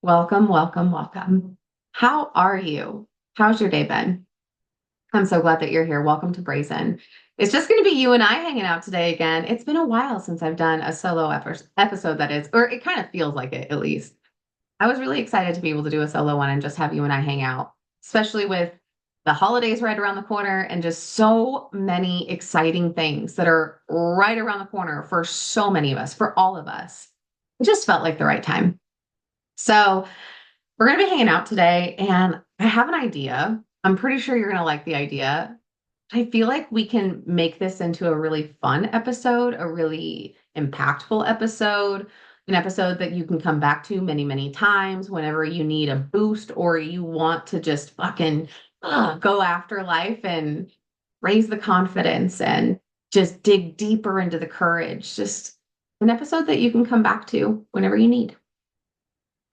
Welcome, welcome, welcome. How are you? How's your day been? I'm so glad that you're here. Welcome to Brazen. It's just going to be you and I hanging out today again. It's been a while since I've done a solo episode, that is, or it kind of feels like it at least. I was really excited to be able to do a solo one and just have you and I hang out, especially with the holidays right around the corner and just so many exciting things that are right around the corner for so many of us, for all of us. It just felt like the right time. So, we're going to be hanging out today, and I have an idea. I'm pretty sure you're going to like the idea. I feel like we can make this into a really fun episode, a really impactful episode, an episode that you can come back to many, many times whenever you need a boost or you want to just fucking go after life and raise the confidence and just dig deeper into the courage. Just an episode that you can come back to whenever you need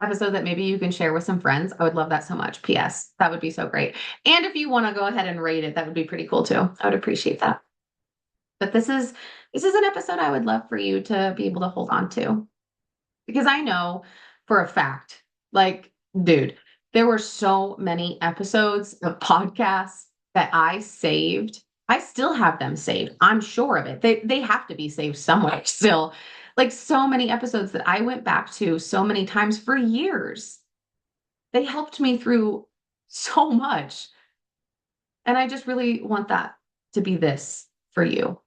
episode that maybe you can share with some friends. I would love that so much. PS, that would be so great. And if you want to go ahead and rate it, that would be pretty cool too. I would appreciate that. But this is an episode I would love for you to be able to hold on to because I know for a fact, like, dude, there were so many episodes of podcasts that I saved. I still have them saved. I'm sure of it. They have to be saved somewhere still. Like so many episodes that I went back to so many times for years. They helped me through so much. And I just really want that to be this for you.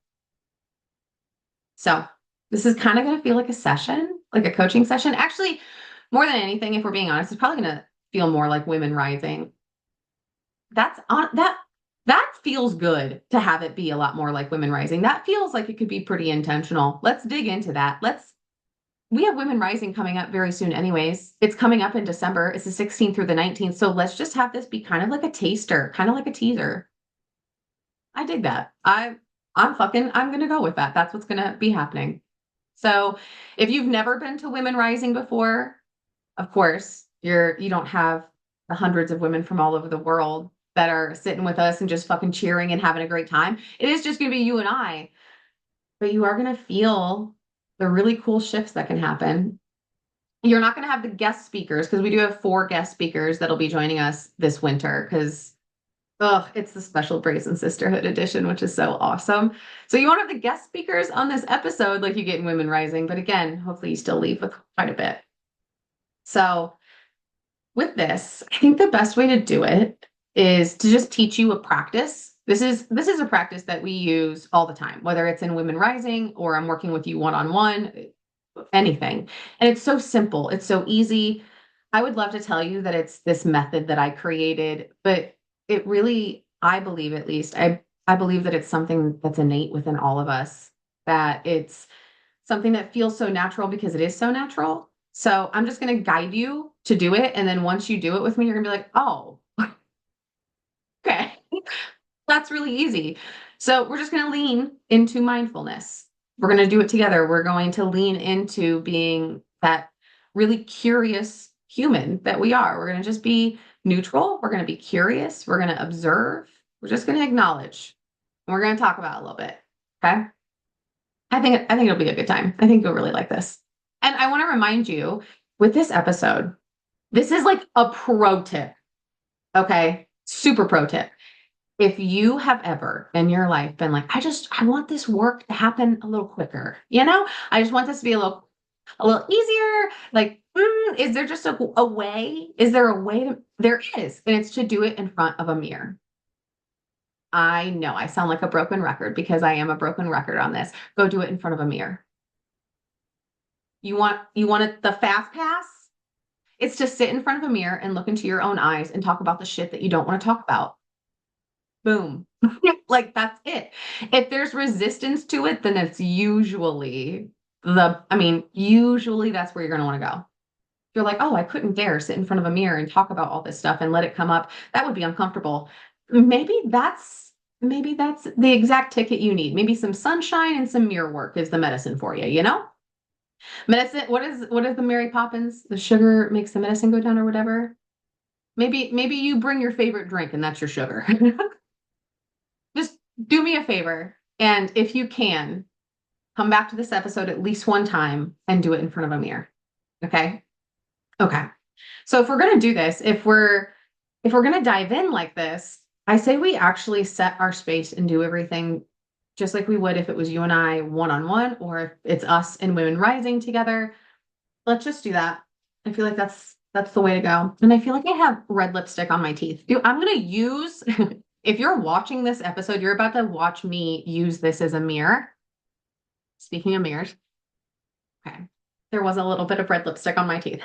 So this is kind of going to feel like a session, like a coaching session. Actually, more than anything, if we're being honest, it's probably going to feel more like women rising. That's on that feels good to have it be a lot more like women rising. That feels like it could be pretty intentional. Let's dig into that. We have Women Rising coming up very soon anyways. It's coming up in December. It's the 16th through the 19th. So let's just have this be kind of like a taster, kind of like a teaser. I dig that. I'm gonna go with that. That's what's gonna be happening. So if you've never been to Women Rising before, of course, you don't have the hundreds of women from all over the world that are sitting with us and just fucking cheering and having a great time. It is just gonna be you and I, but you are gonna feel the really cool shifts that can happen. You're not going to have the guest speakers because we do have four guest speakers that'll be joining us this winter because it's the special Brazen Sisterhood edition, which is so awesome. So you won't have the guest speakers on this episode like you get in Women Rising, but again, hopefully you still leave with quite a bit. So with this, I think the best way to do it is to just teach you a practice. This is a practice that we use all the time, whether it's in Women Rising or I'm working with you one-on-one, anything. And it's so simple. It's so easy. I would love to tell you that it's this method that I created, but it really, I believe at least, I believe that it's something that's innate within all of us, that it's something that feels so natural because it is so natural. So I'm just going to guide you to do it. And then once you do it with me, you're going to be like, oh, okay, that's really easy. So we're just going to lean into mindfulness. We're going to do it together. We're going to lean into being that really curious human that we are. We're going to just be neutral. We're going to be curious. We're going to observe. We're just going to acknowledge. And we're going to talk about it a little bit. Okay. I think it'll be a good time. I think you'll really like this. And I want to remind you with this episode, this is like a pro tip. Okay. Super pro tip. If you have ever in your life been like, I want this work to happen a little quicker, I just want this to be a little easier. Like, is there just a way? Is there a way there is, and it's to do it in front of a mirror. I know I sound like a broken record because I am a broken record on this. Go do it in front of a mirror. You want it the fast pass? It's to sit in front of a mirror and look into your own eyes and talk about the shit that you don't want to talk about. Boom. Like that's it. If there's resistance to it, then it's usually that's where you're going to want to go. You're like, oh, I couldn't dare sit in front of a mirror and talk about all this stuff and let it come up. That would be uncomfortable. Maybe that's the exact ticket you need. Maybe some sunshine and some mirror work is the medicine for you, you know? Medicine, what is the Mary Poppins? The sugar makes the medicine go down or whatever. Maybe you bring your favorite drink and that's your sugar. Just do me a favor. And if you can, come back to this episode at least one time and do it in front of a mirror. Okay. Okay. So if we're going to do this, if we're going to dive in like this, I say we actually set our space and do everything just like we would if it was you and I one-on-one, or if it's us and Women Rising together. Let's just do that. I feel like that's the way to go. And I feel like I have red lipstick on my teeth. Dude, I'm going to use if you're watching this episode, you're about to watch me use this as a mirror. Speaking of mirrors, okay. There was a little bit of red lipstick on my teeth.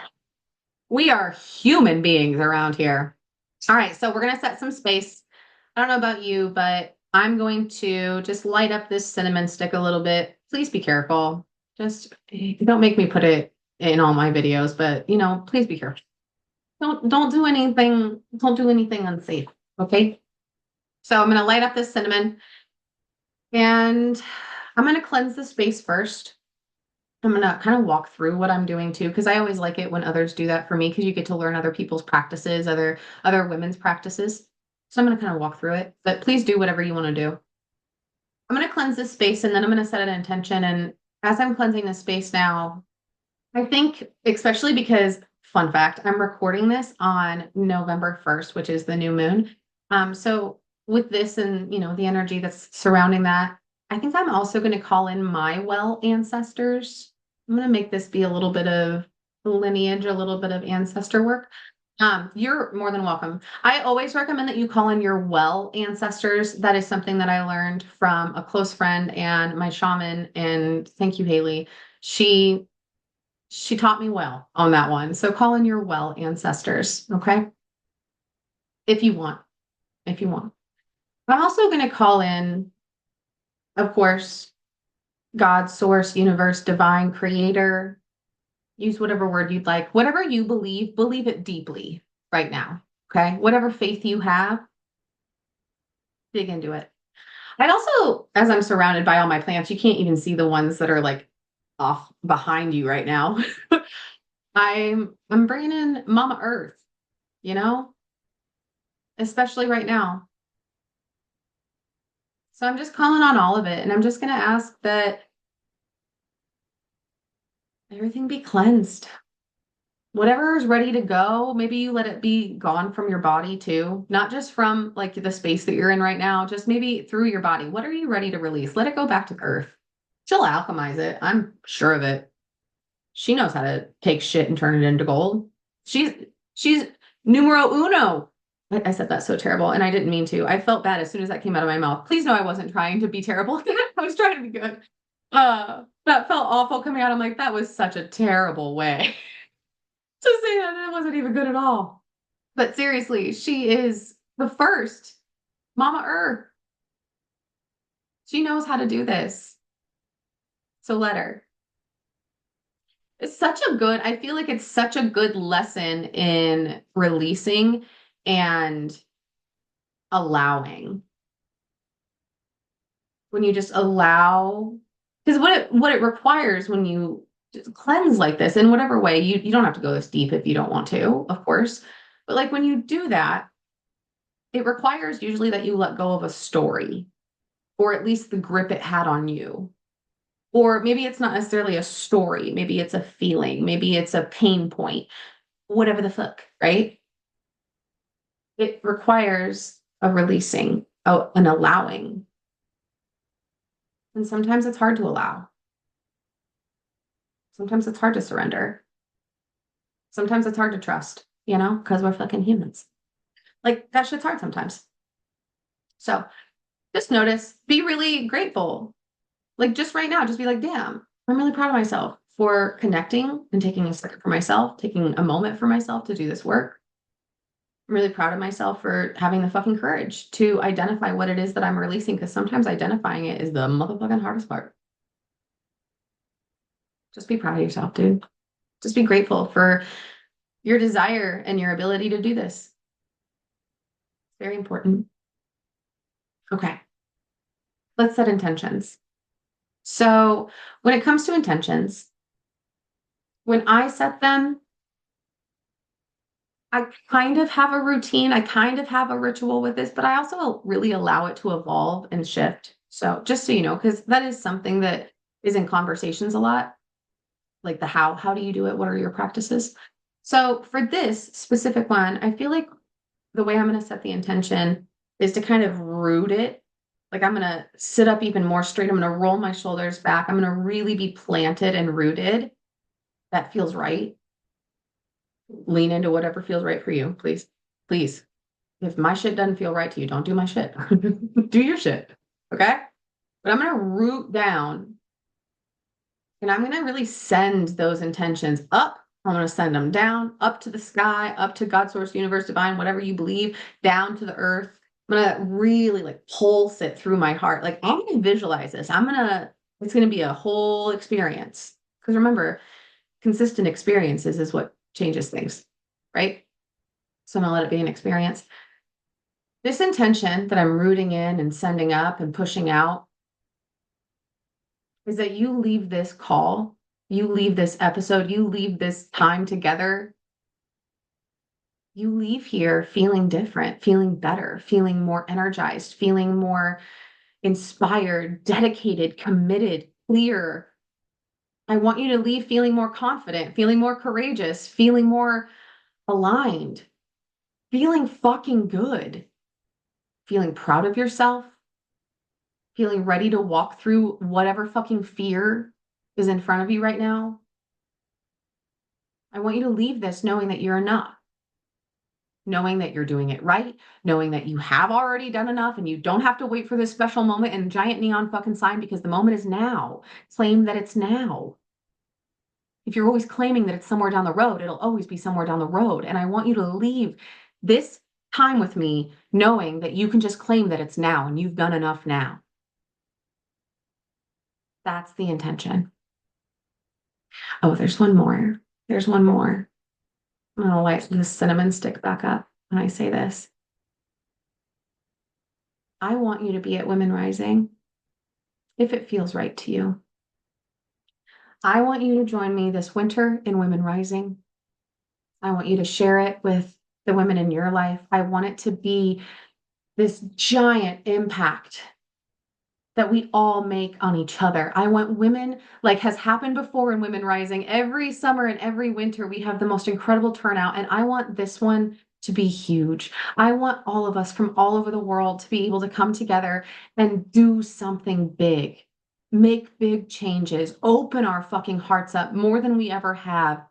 We are human beings around here. All right, so we're going to set some space. I don't know about you, but I'm going to just light up this cinnamon stick a little bit. Please be careful. Just don't make me put it in all my videos, but please be careful. Don't do anything unsafe, okay? So I'm going to light up this cinnamon and I'm going to cleanse the space first. I'm going to kind of walk through what I'm doing too, because I always like it when others do that for me, because you get to learn other people's practices, other women's practices. So I'm going to kind of walk through it, but please do whatever you want to do. I'm going to cleanse this space and then I'm going to set an intention. And as I'm cleansing this space now, I think, especially because, fun fact, I'm recording this on November 1st, which is the new moon. So with this and, the energy that's surrounding that, I think I'm also going to call in my well ancestors. I'm going to make this be a little bit of lineage, a little bit of ancestor work. You're more than welcome. I always recommend that you call in your well ancestors. That is something that I learned from a close friend and my shaman. And thank you, Haley. She taught me well on that one. So call in your well ancestors, okay? If you want. If you want. I'm also going to call in, of course, God, source, universe, divine, creator. Use whatever word you'd like. Whatever you believe it deeply right now, okay? Whatever faith you have, dig into it. I also, as I'm surrounded by all my plants, you can't even see the ones that are like off behind you right now. I'm bringing in Mama Earth, especially right now. So I'm just calling on all of it, and I'm just going to ask that everything be cleansed. Whatever is ready to go, maybe you let it be gone from your body too, not just from like the space that you're in right now, just maybe through your body. What are you ready to release? Let it go back to earth. She'll alchemize it. I'm sure of it. She knows how to take shit and turn it into gold. She's numero uno. I said that so terrible, and I didn't mean to. I felt bad as soon as that came out of my mouth. Please know I wasn't trying to be terrible. I was trying to be good. That felt awful coming out. I'm like, that was such a terrible way to say that. That wasn't even good at all. But seriously, she is the first Mama Earth. She knows how to do this. So let her. I feel like it's such a good lesson in releasing and allowing. When you just allow, because what it requires when you just cleanse like this in whatever way, you don't have to go this deep if you don't want to, of course. But like when you do that, it requires usually that you let go of a story, or at least the grip it had on you. Or maybe it's not necessarily a story. Maybe it's a feeling. Maybe it's a pain point. Whatever the fuck, right? It requires a releasing, an allowing. And sometimes it's hard to allow. Sometimes it's hard to surrender. Sometimes it's hard to trust, because we're fucking humans. Like that shit's hard sometimes. So just notice, be really grateful. Like just right now, just be like, damn, I'm really proud of myself for connecting and taking a second for myself, taking a moment for myself to do this work. I'm really proud of myself for having the fucking courage to identify what it is that I'm releasing, because sometimes identifying it is the motherfucking hardest part. Just be proud of yourself, dude. Just be grateful for your desire and your ability to do this. Very important. Okay. Let's set intentions. So when it comes to intentions, when I set them, I kind of have a routine. I kind of have a ritual with this, but I also really allow it to evolve and shift. So just so you know, because that is something that is in conversations a lot, like the how do you do it? What are your practices? So for this specific one, I feel like the way I'm going to set the intention is to kind of root it. Like I'm going to sit up even more straight. I'm going to roll my shoulders back. I'm going to really be planted and rooted. That feels right. Lean into whatever feels right for you, please. Please. If my shit doesn't feel right to you, don't do my shit. Do your shit. Okay? But I'm going to root down and I'm going to really send those intentions up. I'm going to send them down, up to the sky, up to God, source, universe, divine, whatever you believe, down to the earth. I'm going to really like pulse it through my heart. Like I'm going to visualize this. It's going to be a whole experience. Because remember, consistent experiences is what changes things, right? So I'm going to let it be an experience. This intention that I'm rooting in and sending up and pushing out is that you leave this call, you leave this episode, you leave this time together, you leave here feeling different, feeling better, feeling more energized, feeling more inspired, dedicated, committed, clear. I want you to leave feeling more confident, feeling more courageous, feeling more aligned, feeling fucking good, feeling proud of yourself, feeling ready to walk through whatever fucking fear is in front of you right now. I want you to leave this knowing that you're enough, knowing that you're doing it right, knowing that you have already done enough and you don't have to wait for this special moment and giant neon fucking sign because the moment is now. Claim that it's now. If you're always claiming that it's somewhere down the road, it'll always be somewhere down the road. And I want you to leave this time with me knowing that you can just claim that it's now and you've done enough now. That's the intention. Oh, there's one more. There's one more. I'm going to light the cinnamon stick back up when I say this. I want you to be at Women Rising if it feels right to you. I want you to join me this winter in Women Rising. I want you to share it with the women in your life. I want it to be this giant impact that we all make on each other. I want women, like has happened before in Women Rising, every summer and every winter, we have the most incredible turnout. And I want this one to be huge. I want all of us from all over the world to be able to come together and do something big, make big changes, open our fucking hearts up more than we ever have,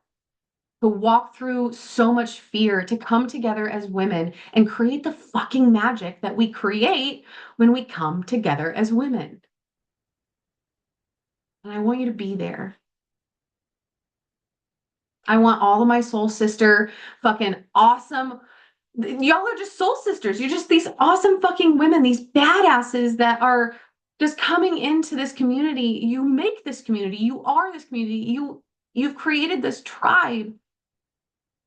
to walk through so much fear, to come together as women and create the fucking magic that we create when we come together as women. And I want you to be there. I want all of my soul sister, fucking awesome. Y'all are just soul sisters. You're just these awesome fucking women, these badasses that are just coming into this community. You make this community. You are this community. You've created this tribe.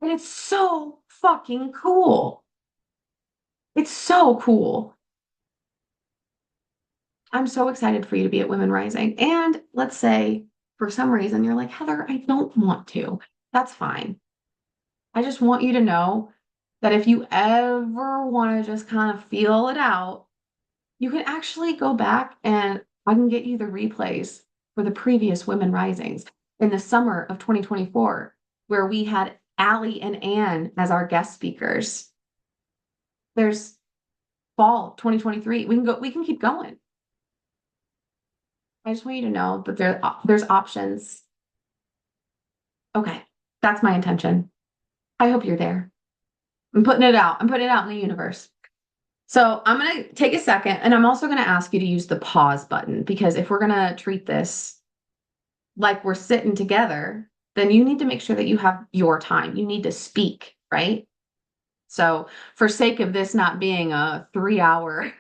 And it's so fucking cool. It's so cool. I'm so excited for you to be at Women Rising. And let's say for some reason you're like, Heather, I don't want to. That's fine. I just want you to know that if you ever want to just kind of feel it out, you can actually go back and I can get you the replays for the previous Women Risings in the summer of 2024, where we had Allie and Anne as our guest speakers. There's fall 2023. We can keep going. I just want you to know that there's options. Okay, that's my intention. I hope you're there. I'm putting it out. I'm putting it out in the universe. So I'm going to take a second and I'm also going to ask you to use the pause button because if we're going to treat this like we're sitting together, then you need to make sure that you have your time. You need to speak, right? So for sake of this not being a 3-hour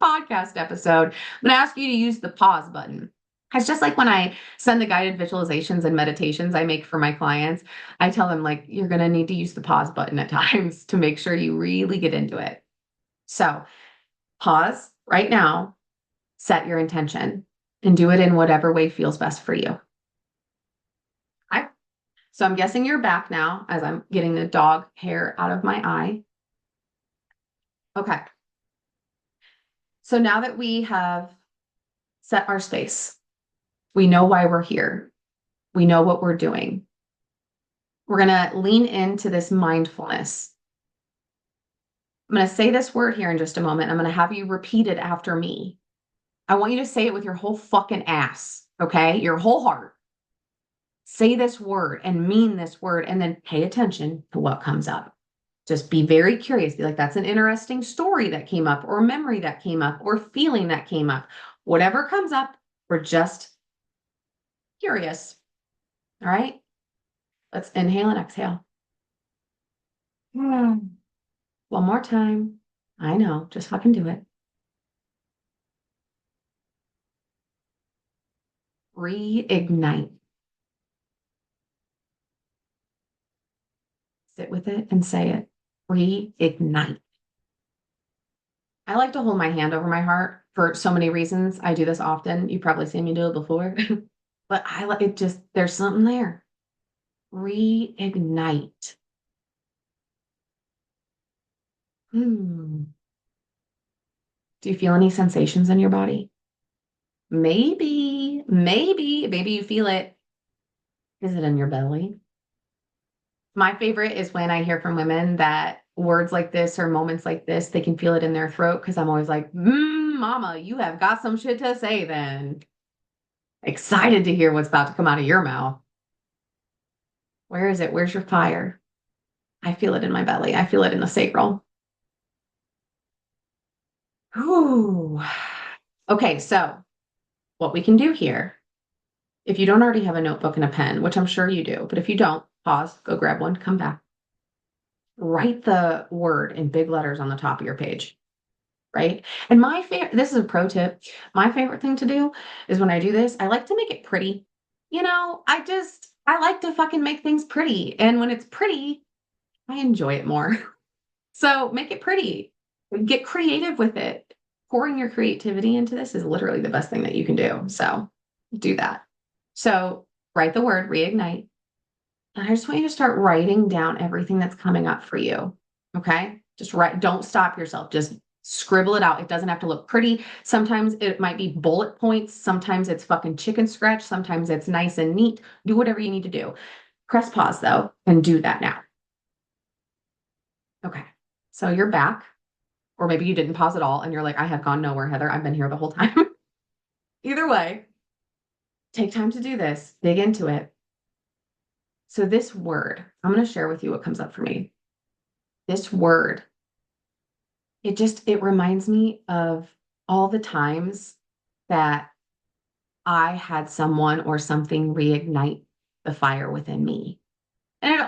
podcast episode, I'm going to ask you to use the pause button. It's just like when I send the guided visualizations and meditations I make for my clients, I tell them like, you're going to need to use the pause button at times to make sure you really get into it. So pause right now, set your intention and do it in whatever way feels best for you. Okay. So I'm guessing you're back now as I'm getting the dog hair out of my eye. Okay. So now that we have set our space, we know why we're here. We know what we're doing. We're going to lean into this mindfulness. I'm going to say this word here in just a moment. I'm going to have you repeat it after me. I want you to say it with your whole fucking ass, okay? Your whole heart. Say this word and mean this word, and then pay attention to what comes up. Just be very curious. Be like, that's an interesting story that came up, or memory that came up, or feeling that came up. Whatever comes up, we're just curious. All right? Let's inhale and exhale. One more time. I know, just fucking do it. Reignite. Sit with it and say it. Reignite. I like to hold my hand over my heart for so many reasons. I do this often. You've probably seen me do it before, but I like it just, there's something there. Reignite. Hmm. Do you feel any sensations in your body? Maybe you feel it. Is it in your belly? My favorite is when I hear from women that words like this or moments like this, they can feel it in their throat because I'm always like, mama, you have got some shit to say then. Excited to hear what's about to come out of your mouth. Where is it? Where's your fire? I feel it in my belly. I feel it in the sacral. Ooh. Okay, so what we can do here, if you don't already have a notebook and a pen, which I'm sure you do, but if you don't, pause, go grab one, come back. Write the word in big letters on the top of your page, right? And my favorite, this is a pro tip. My favorite thing to do is when I do this, I like to make it pretty. I like to fucking make things pretty. And when it's pretty, I enjoy it more. So make it pretty. Get creative with it. Pouring your creativity into this is literally the best thing that you can do. So do that. So write the word reignite. And I just want you to start writing down everything that's coming up for you. Okay. Just write, don't stop yourself. Just scribble it out. It doesn't have to look pretty. Sometimes it might be bullet points. Sometimes it's fucking chicken scratch. Sometimes it's nice and neat. Do whatever you need to do. Press pause though, and do that now. Okay. So you're back, or maybe you didn't pause at all and you're like, I have gone nowhere, Heather. I've been here the whole time. Either way, take time to do this, dig into it. So this word, I'm going to share with you what comes up for me. This word, it reminds me of all the times that I had someone or something reignite the fire within me. And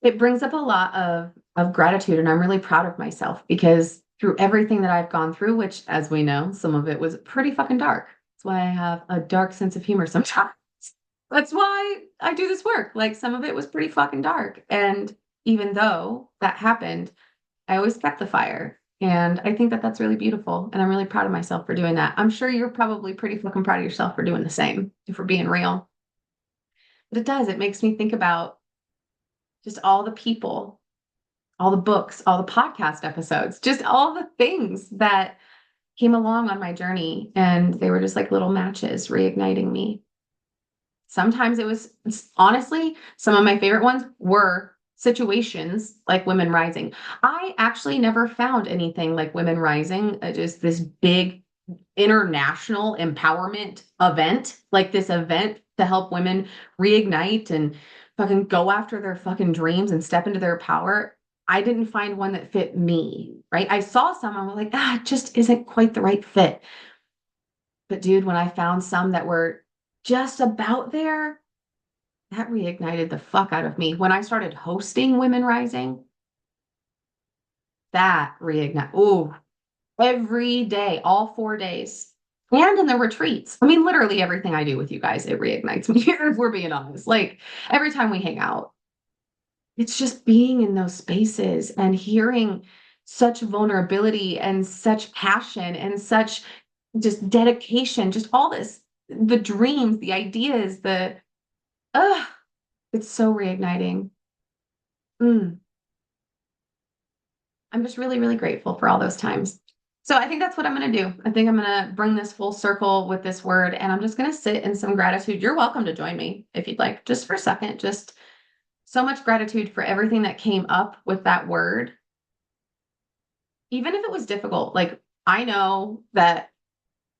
it brings up a lot of gratitude. And I'm really proud of myself because through everything that I've gone through, which as we know, some of it was pretty fucking dark. That's why I have a dark sense of humor sometimes. That's why I do this work. Like some of it was pretty fucking dark. And even though that happened, I always kept the fire. And I think that that's really beautiful. And I'm really proud of myself for doing that. I'm sure you're probably pretty fucking proud of yourself for doing the same, if we're being real. But it does. It makes me think about just all the people, all the books, all the podcast episodes, just all the things that came along on my journey. And they were just like little matches reigniting me. Sometimes it was, honestly, some of my favorite ones were situations like Women Rising. I actually never found anything like Women Rising, just this big international empowerment event, like this event to help women reignite and fucking go after their fucking dreams and step into their power. I didn't find one that fit me, right? I saw some, I was like, it just isn't quite the right fit. But dude, when I found some that were just about there, that reignited the fuck out of me. When I started hosting Women Rising, that reignited. Oh, every day, all 4 days. And in the retreats. I mean, literally everything I do with you guys, it reignites me, if we're being honest. Like every time we hang out, it's just being in those spaces and hearing such vulnerability and such passion and such just dedication, just all this, the dreams, the ideas, it's so reigniting. I'm just really, really grateful for all those times. So I think that's what I'm going to do. I think I'm going to bring this full circle with this word, and I'm just going to sit in some gratitude. You're welcome to join me if you'd like, just for a second. Just So much gratitude for everything that came up with that word, even if it was difficult. Like, I know that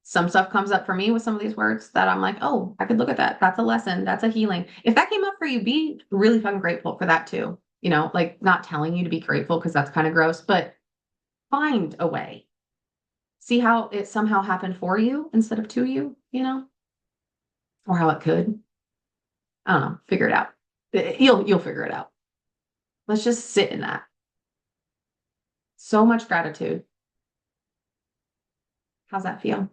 some stuff comes up for me with some of these words that I'm like, oh, I could look at that. That's a lesson. That's a healing. If that came up for you, be really fucking grateful for that too. Like not telling you to be grateful because that's kind of gross, but find a way. See how it somehow happened for you instead of to you, or how it could. I don't know. Figure it out. You'll figure it out. Let's just sit in that. So much gratitude. How's that feel?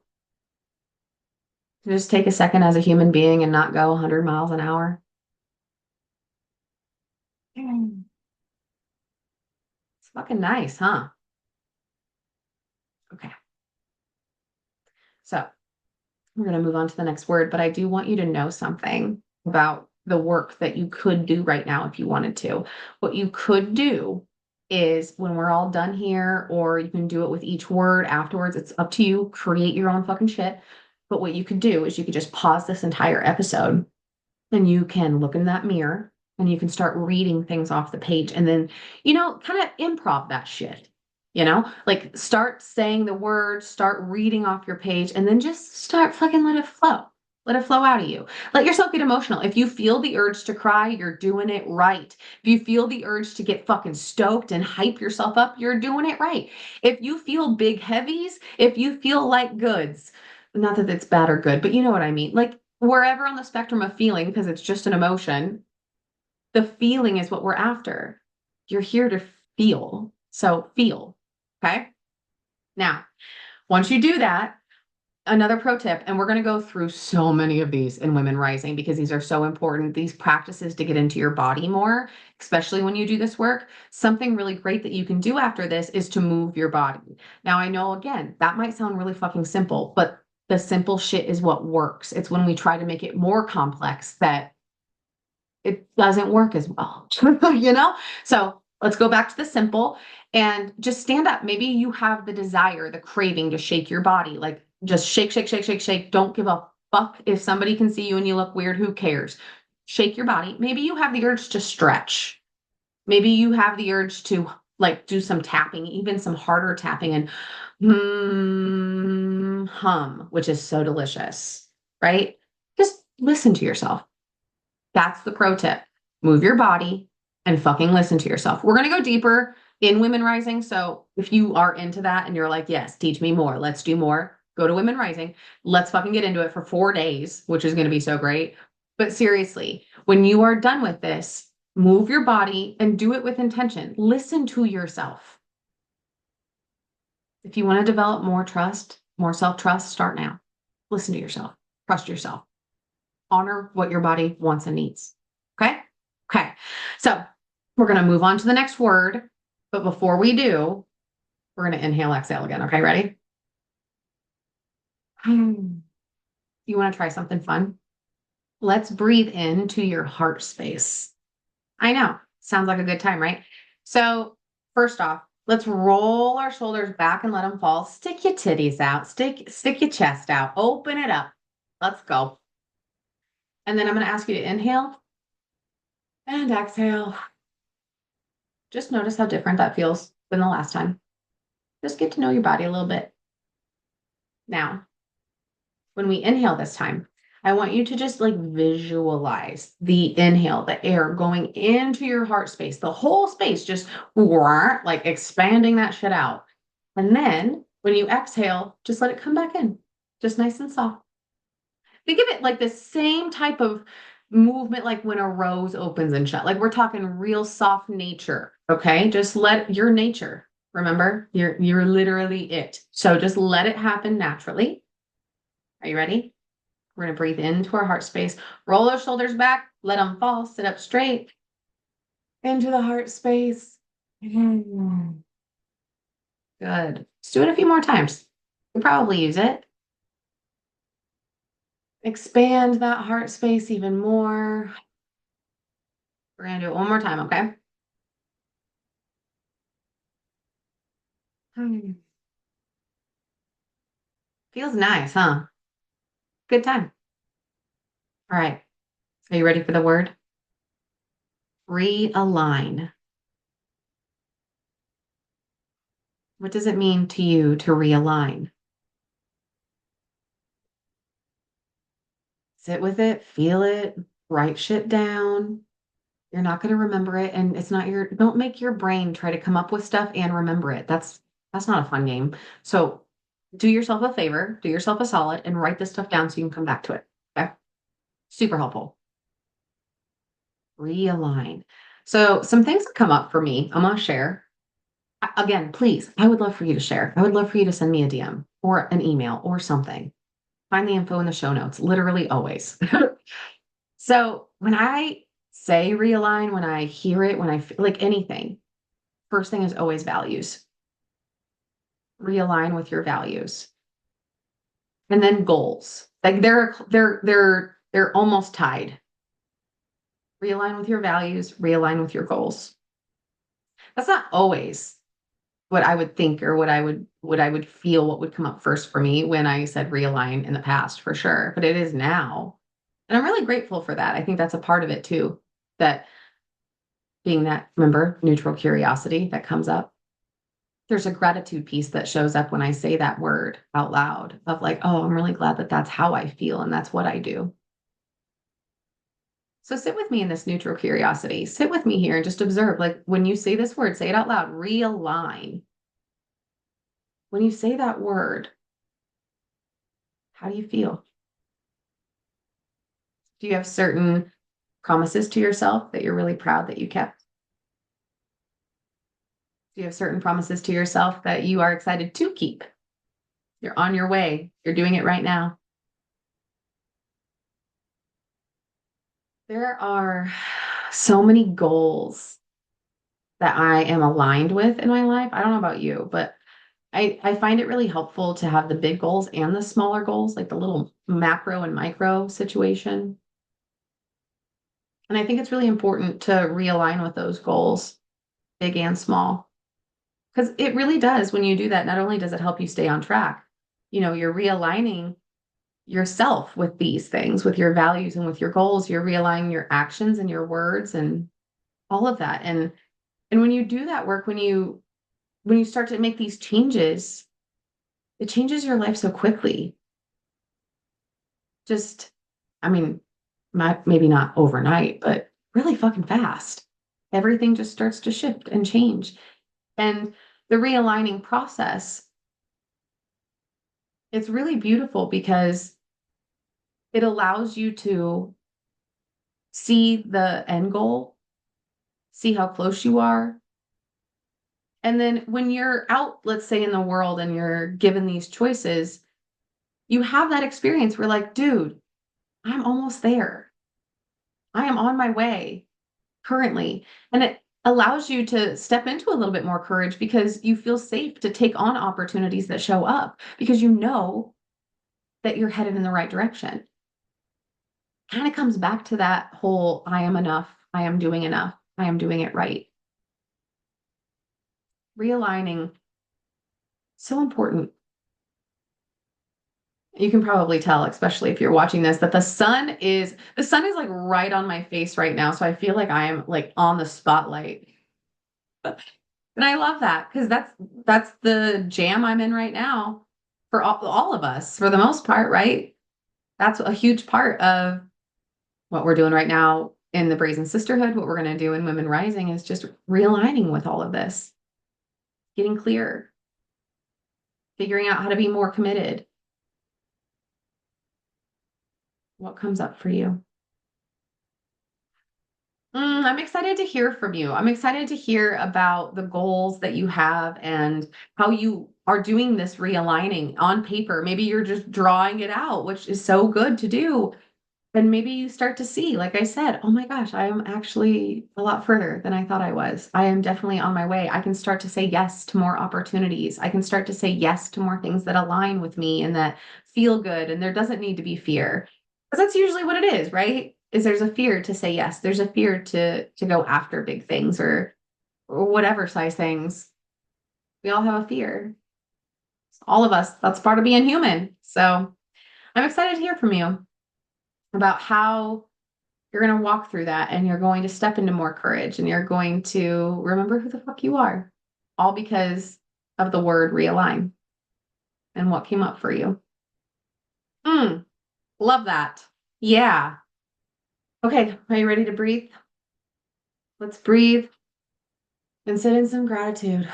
Just take a second as a human being and not go 100 miles an hour. Mm. It's fucking nice, huh? Okay. So we're going to move on to the next word, but I do want you to know something about the work that you could do right now if you wanted to. What you could do is when we're all done here, or you can do it with each word afterwards. It's up to you. Create your own fucking shit. But what you could do is you could just pause this entire episode and you can look in that mirror and you can start reading things off the page and then, kind of improv that shit. Like start saying the words, start reading off your page, and then just start fucking let it flow. Let it flow out of you. Let yourself get emotional. If you feel the urge to cry, you're doing it right. If you feel the urge to get fucking stoked and hype yourself up, you're doing it right. If you feel big heavies, if you feel like goods, not that it's bad or good, but you know what I mean. Like wherever on the spectrum of feeling, because it's just an emotion, the feeling is what we're after. You're here to feel. So feel. Okay. Now, once you do that, another pro tip, and we're going to go through so many of these in Women Rising because these are so important. These practices to get into your body more, especially when you do this work. Something really great that you can do after this is to move your body. Now, I know, again, that might sound really fucking simple, but the simple shit is what works. It's when we try to make it more complex that it doesn't work as well, So let's go back to the simple and just stand up. Maybe you have the desire, the craving to shake your body. Like just shake, shake, shake, shake, shake. Don't give a fuck if somebody can see you and you look weird. Who cares? Shake your body. Maybe you have the urge to stretch. Maybe you have the urge to like do some tapping, even some harder tapping and hum, which is so delicious, right? Just listen to yourself. That's the pro tip. Move your body and fucking listen to yourself. We're going to go deeper in Women Rising. So if you are into that and you're like, yes, teach me more, let's do more, go to Women Rising. Let's fucking get into it for 4 days, which is going to be so great. But seriously, when you are done with this, move your body and do it with intention. Listen to yourself. If you want to develop more trust, more self-trust, start now. Listen to yourself. Trust yourself. Honor what your body wants and needs. Okay? Okay. So we're going to move on to the next word. But before we do, we're going to inhale, exhale again. Okay, ready? You want to try something fun? Let's breathe into your heart space. I know. Sounds like a good time, right? So first off, let's roll our shoulders back and let them fall. Stick your titties out. Stick your chest out. Open it up. Let's go. And then I'm going to ask you to inhale and exhale. Just notice how different that feels than the last time. Just get to know your body a little bit. Now, when we inhale this time, I want you to just like visualize the inhale, the air going into your heart space, the whole space, just like expanding that shit out. And then when you exhale, just let it come back in, just nice and soft. Think of it like the same type of movement like when a rose opens and shut. Like we're talking real soft nature, okay? Just let your nature. Remember, you're literally it. So just let it happen naturally. Are you ready? We're going to breathe into our heart space. Roll those shoulders back, let them fall, sit up straight into the heart space. Good. Let's do it a few more times. You'll probably use it. Expand that heart space even more. We're going to do it one more time, okay? Feels nice, huh? Good time. All right. Are you ready for the word? Realign. What does it mean to you to realign? Sit with it, feel it, write shit down. You're not going to remember it. And it's not don't make your brain try to come up with stuff and remember it. That's not a fun game. So do yourself a favor, do yourself a solid and write this stuff down so you can come back to it. Okay. Super helpful. Realign. So some things that come up for me, I'm going to share. Again, please, I would love for you to share. I would love for you to send me a DM or an email or something. Find the info in the show notes, literally always. So when I say realign, when I hear it, when I like anything, first thing is always values. Realign with your values. And then goals. Like they're almost tied. Realign with your values, realign with your goals. That's not always what I would think or what I would feel, what would come up first for me when I said realign in the past, for sure. But it is now. And I'm really grateful for that. I think that's a part of it too. That being that, remember, neutral curiosity that comes up. There's a gratitude piece that shows up when I say that word out loud of like, oh, I'm really glad that that's how I feel and that's what I do. So sit with me in this neutral curiosity. Sit with me here and just observe. Like when you say this word, say it out loud, realign. When you say that word, how do you feel? Do you have certain promises to yourself that you're really proud that you kept? Do you have certain promises to yourself that you are excited to keep? You're on your way. You're doing it right now. There are so many goals that I am aligned with in my life. I don't know about you, but I find it really helpful to have the big goals and the smaller goals, like the little macro and micro situation. And I think it's really important to realign with those goals, big and small, because it really does. When you do that, not only does it help you stay on track, you're realigning yourself with these things, with your values and with your goals. You're realigning your actions and your words and all of that. And when you do that work, when you start to make these changes, it changes your life so quickly. Just, I mean, maybe not overnight, but really fucking fast. Everything just starts to shift and change. And the realigning process, it's really beautiful because it allows you to see the end goal, see how close you are. And then when you're out, let's say in the world and you're given these choices, you have that experience where like, dude, I'm almost there. I am on my way currently. And it allows you to step into a little bit more courage because you feel safe to take on opportunities that show up because you know that you're headed in the right direction. Kind of comes back to that whole I am enough, I am doing enough, I am doing it right. Realigning, so important. You can probably tell, especially if you're watching this, that the sun is like right on my face right now. So I feel like I am like on the spotlight. And I love that because that's the jam I'm in right now for all of us, for the most part, right? That's a huge part of what we're doing right now in the Brazen Sisterhood. What we're going to do in Women Rising is just realigning with all of this, getting clear, figuring out how to be more committed. What comes up for you? I'm excited to hear from you. I'm excited to hear about the goals that you have and how you are doing this realigning on paper. Maybe you're just drawing it out, which is so good to do. And maybe you start to see, like I said, oh my gosh, I am actually a lot further than I thought I was. I am definitely on my way. I can start to say yes to more opportunities. I can start to say yes to more things that align with me and that feel good. And there doesn't need to be fear. Because that's usually what it is, right? Is there's a fear to say yes. There's a fear to go after big things or whatever size things. We all have a fear. All of us. That's part of being human. So I'm excited to hear from you about how You're going to walk through that and you're going to step into more courage and you're going to remember who the fuck you are, all because of the word realign and what came up for you. Mm, love that. Yeah. Okay. Are you ready to breathe? Let's breathe and sit in some gratitude.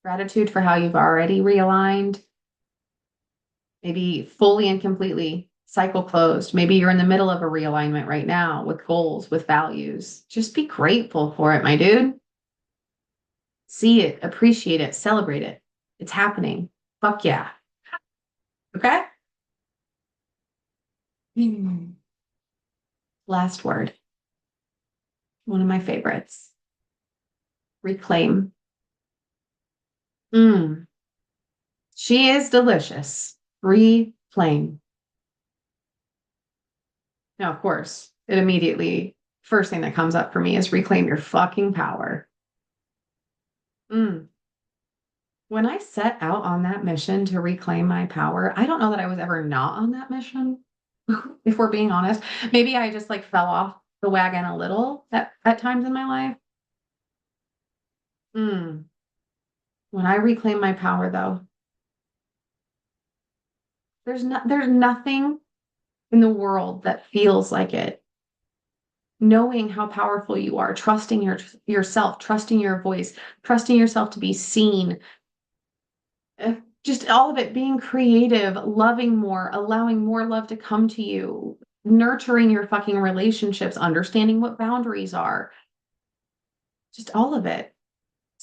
Gratitude for how you've already realigned, maybe fully and completely cycle closed. Maybe you're in the middle of a realignment right now with goals, with values. Just be grateful for it, my dude. See it, appreciate it, celebrate it. It's happening. Fuck yeah. Okay? Hmm. Last word. One of my favorites. Reclaim. Mm. She is delicious. Reclaim. Now, of course, it immediately, first thing that comes up for me is reclaim your fucking power. Mm. When I set out on that mission to reclaim my power, I don't know that I was ever not on that mission, if we're being honest. Maybe I just like fell off the wagon a little at times in my life. Mm. When I reclaim my power, though, there's nothing in the world that feels like it. Knowing how powerful you are, trusting yourself, trusting your voice, trusting yourself to be seen, uh, just all of it, being creative, loving more, allowing more love to come to you, nurturing your fucking relationships, understanding what boundaries are, just all of it.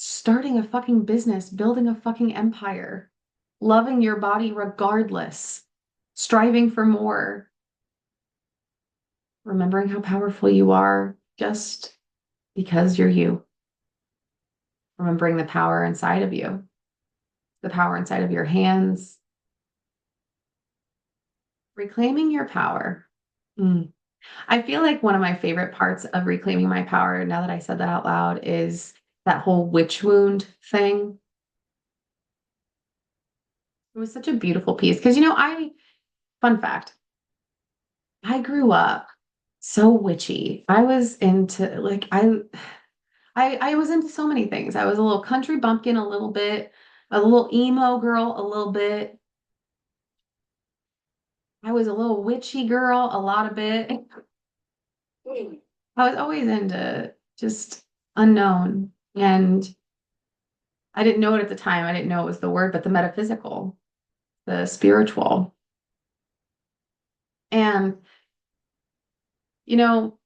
Starting a fucking business, building a fucking empire, loving your body regardless, striving for more, remembering how powerful you are just because you're you, remembering the power inside of you, the power inside of your hands, reclaiming your power. Mm. I feel like one of my favorite parts of reclaiming my power, now that I said that out loud, is that whole witch wound thing. It was such a beautiful piece because, fun fact, I grew up so witchy. I was into like I was into so many things. I was a little country bumpkin a little bit, a little emo girl a little bit. I was a little witchy girl a lot of bit. I was always into just unknown. And I didn't know it at the time. I didn't know it was the word, but the metaphysical, the spiritual. And, you know,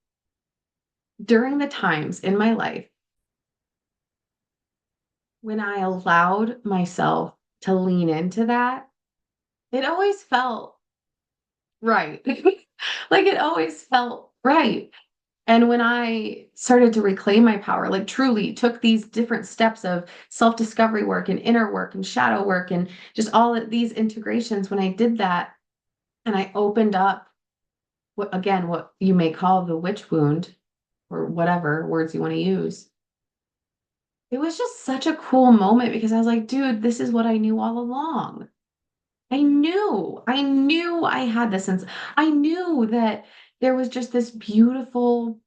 during the times in my life when I allowed myself to lean into that, it always felt right. Like it always felt right. And when I started to reclaim my power, like truly took these different steps of self-discovery work and inner work and shadow work and just all of these integrations, when I did that and I opened up what you may call the witch wound or whatever words you want to use, it was just such a cool moment because I was like, dude, this is what I knew all along. I knew I had this sense. I knew that there was just this beautiful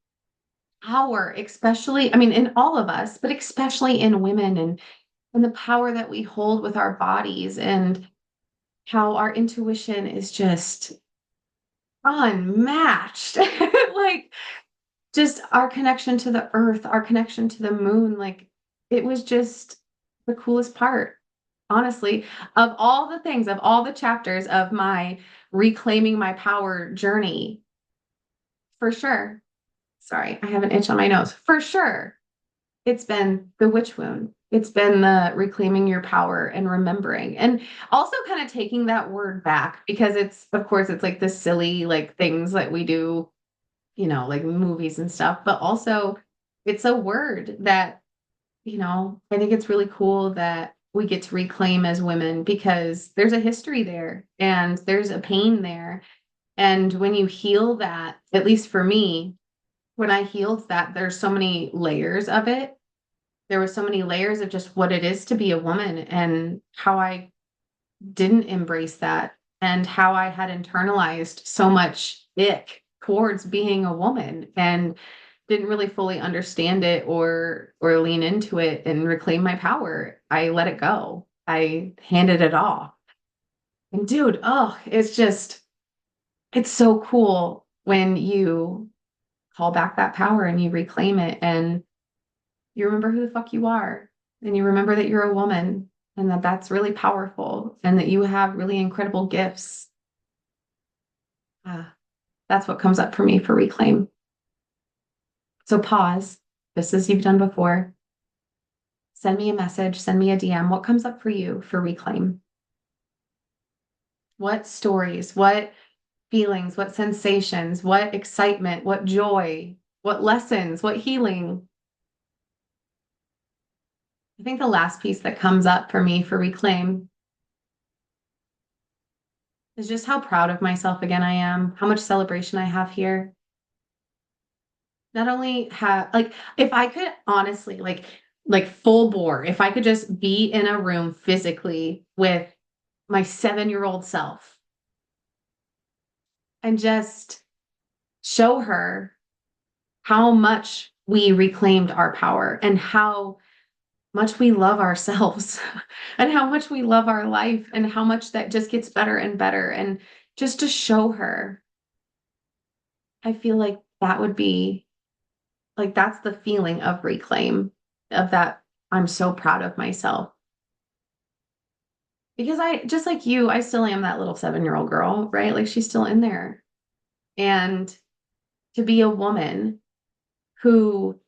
power, especially, I mean, in all of us, but especially in women and the power that we hold with our bodies and how our intuition is just unmatched. Like just our connection to the earth, our connection to the moon, like it was just the coolest part, honestly, of all the things, of all the chapters of my reclaiming my power journey, for sure. Sorry, I have an itch on my nose. For sure. It's been the witch wound. It's been the reclaiming your power and remembering. And also kind of taking that word back because it's, of course, it's like the silly like things that we do, like movies and stuff, but also it's a word that, I think it's really cool that we get to reclaim as women because there's a history there and there's a pain there. And when you heal that, at least for me, when I healed that, there's so many layers of it. There were so many layers of just what it is to be a woman and how I didn't embrace that and how I had internalized so much ick towards being a woman and didn't really fully understand it or lean into it and reclaim my power. I let it go. I handed it off. And dude, oh, it's so cool when you call back that power and you reclaim it and you remember who the fuck you are and you remember that you're a woman and that that's really powerful and that you have really incredible gifts. Ah, that's what comes up for me for reclaim. So pause, just as you've done before. Send me a message, send me a DM. What comes up for you for reclaim? What stories, what feelings, what sensations, what excitement, what joy, what lessons, what healing? I think the last piece that comes up for me for reclaim is just how proud of myself again I am, how much celebration I have here. Not only have like if I could honestly like full bore, if I could just be in a room physically with my 7-year-old self and just show her how much we reclaimed our power and how much we love ourselves and how much we love our life and how much that just gets better and better. And just to show her, I feel like that would be like, that's the feeling of reclaim, of that. I'm so proud of myself because I, just like you, I still am that little 7-year-old girl, right? Like she's still in there. And to be a woman who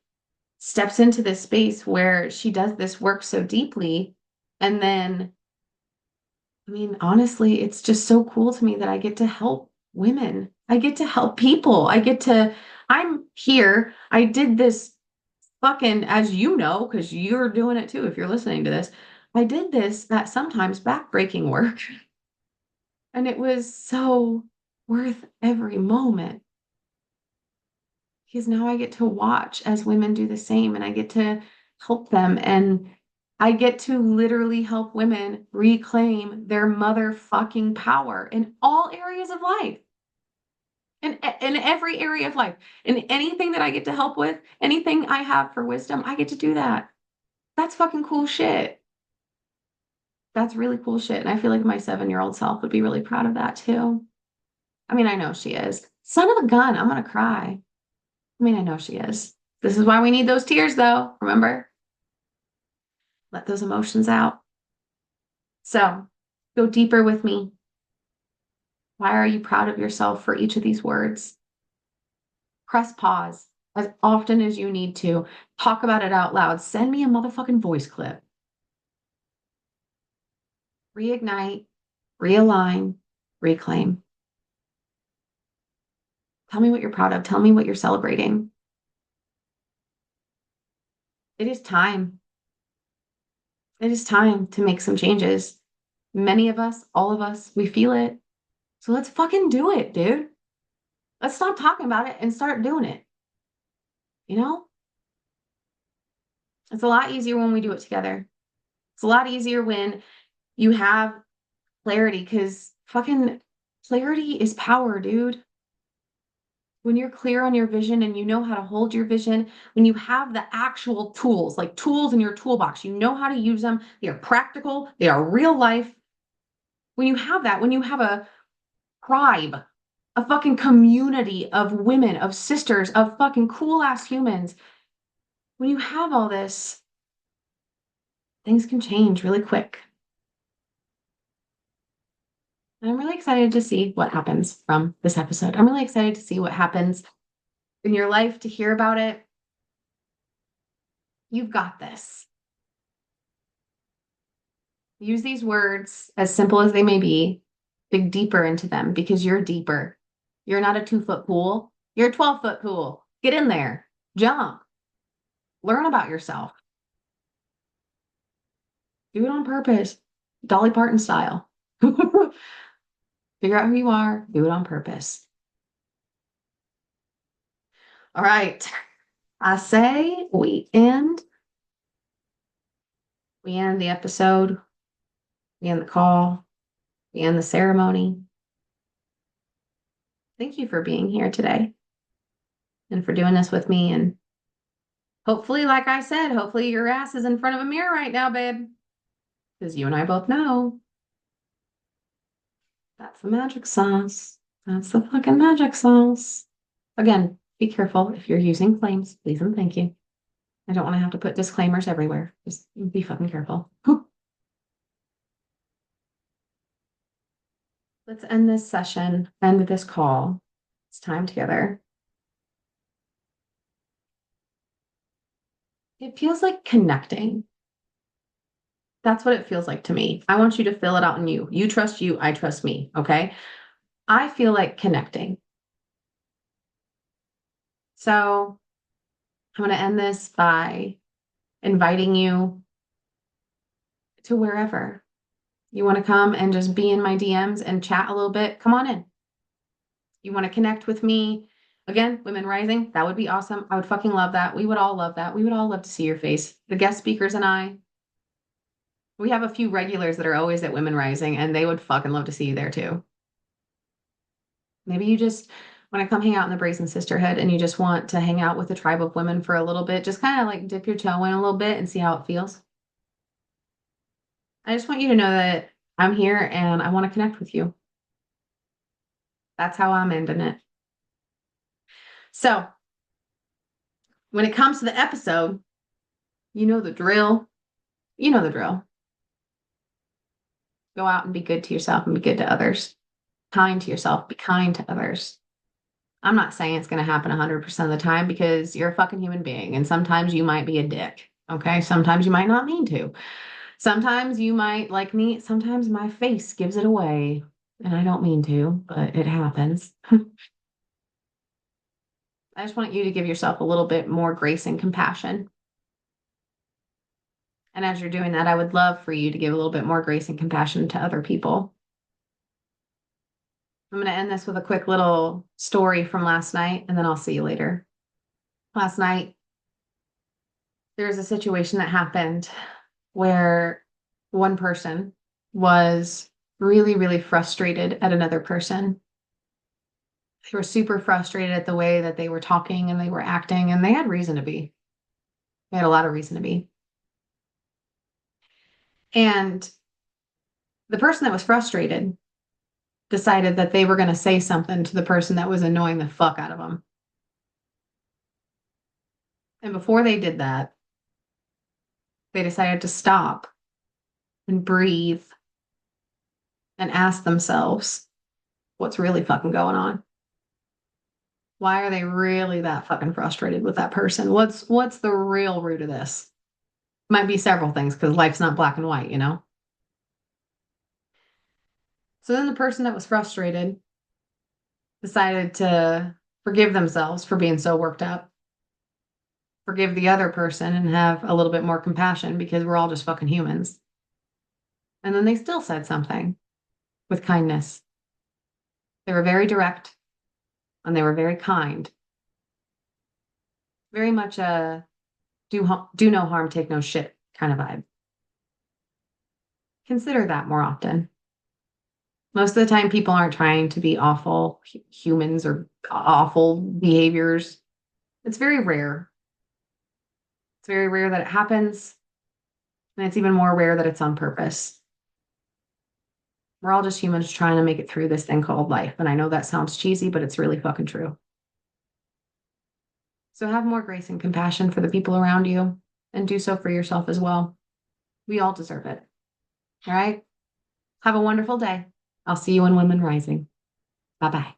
steps into this space where she does this work so deeply. And then, I mean, honestly, it's just so cool to me that I get to help women. I get to help people. I'm here. I did this fucking, as you know, because you're doing it too, if you're listening to this. I did this, that sometimes backbreaking work. And it was so worth every moment. Because now I get to watch as women do the same and I get to help them and I get to literally help women reclaim their motherfucking power in all areas of life. In every area of life. In anything that I get to help with, anything I have for wisdom, I get to do that. That's fucking cool shit. That's really cool shit. And I feel like my 7-year-old self would be really proud of that too. I mean, I know she is. Son of a gun, I'm gonna cry. I mean, I know she is. This is why we need those tears, though. Remember? Let those emotions out. So go deeper with me. Why are you proud of yourself for each of these words? Press pause as often as you need to. Talk about it out loud. Send me a motherfucking voice clip. Reignite, realign, reclaim. Tell me what you're proud of. Tell me what you're celebrating. It is time. It is time to make some changes. Many of us, all of us, we feel it. So let's fucking do it, dude. Let's stop talking about it and start doing it. You know? It's a lot easier when we do it together. It's a lot easier when you have clarity because fucking clarity is power, dude. When you're clear on your vision and you know how to hold your vision, when you have the actual tools, like tools in your toolbox, you know how to use them, they are practical, they are real life. When you have that, when you have a tribe, a fucking community of women, of sisters, of fucking cool ass humans, when you have all this, things can change really quick. And I'm really excited to see what happens from this episode. I'm really excited to see what happens in your life, to hear about it. You've got this. Use these words, as simple as they may be, dig deeper into them because you're deeper. You're not a 2-foot pool. You're a 12-foot pool. Get in there. Jump. Learn about yourself. Do it on purpose. Dolly Parton style. Figure out who you are. Do it on purpose. All right. I say we end the episode, we end the call, we end the ceremony. Thank you for being here today and for doing this with me. And hopefully, like I said, hopefully your ass is in front of a mirror right now, babe. Because you and I both know that's the magic sauce. That's the fucking magic sauce. Again, be careful if you're using claims, please and thank you. I don't want to have to put disclaimers everywhere. Just be fucking careful. Let's end this session, end this call. It's time together. It feels like connecting. That's what it feels like to me. I want you to fill it out in you. You trust you, I trust me. Okay. I feel like connecting. So I'm going to end this by inviting you to wherever you want to come and just be in my DMs and chat a little bit. Come on in. You want to connect with me? Again, Women Rising, that would be awesome. I would fucking love that. We would all love that. We would all love to see your face. The guest speakers and I, we have a few regulars that are always at Women Rising, and they would fucking love to see you there too. Maybe you just want to come hang out in the Brazen Sisterhood and you just want to hang out with a tribe of women for a little bit. Just kind of like dip your toe in a little bit and see how it feels. I just want you to know that I'm here and I want to connect with you. That's how I'm ending it. So when it comes to the episode, you know the drill. You know the drill. Go out and be good to yourself and be good to others. Kind to yourself, be kind to others. I'm not saying it's going to happen 100% of the time because you're a fucking human being and sometimes you might be a dick. Okay. Sometimes you might not mean to. Sometimes you might, like me, sometimes my face gives it away and I don't mean to, but it happens. I just want you to give yourself a little bit more grace and compassion. And as you're doing that, I would love for you to give a little bit more grace and compassion to other people. I'm going to end this with a quick little story from last night, and then I'll see you later. Last night, there was a situation that happened where one person was really, really frustrated at another person. They were super frustrated at the way that they were talking and they were acting, and they had reason to be. They had a lot of reason to be. And the person that was frustrated decided that they were going to say something to the person that was annoying the fuck out of them. And before they did that, they decided to stop and breathe and ask themselves what's really fucking going on. Why are they really that fucking frustrated with that person? What's the real root of this? Might be several things because life's not black and white, you know? So then the person that was frustrated decided to forgive themselves for being so worked up, forgive the other person and have a little bit more compassion because we're all just fucking humans. And then they still said something with kindness. They were very direct and they were very kind. Very much a do no harm, take no shit kind of vibe. Consider that more often. Most of the time, people aren't trying to be awful humans or awful behaviors. It's very rare. It's very rare that it happens. And it's even more rare that it's on purpose. We're all just humans trying to make it through this thing called life. And I know that sounds cheesy, but it's really fucking true. So have more grace and compassion for the people around you and do so for yourself as well. We all deserve it. All right. Have a wonderful day. I'll see you in Women Rising. Bye-bye.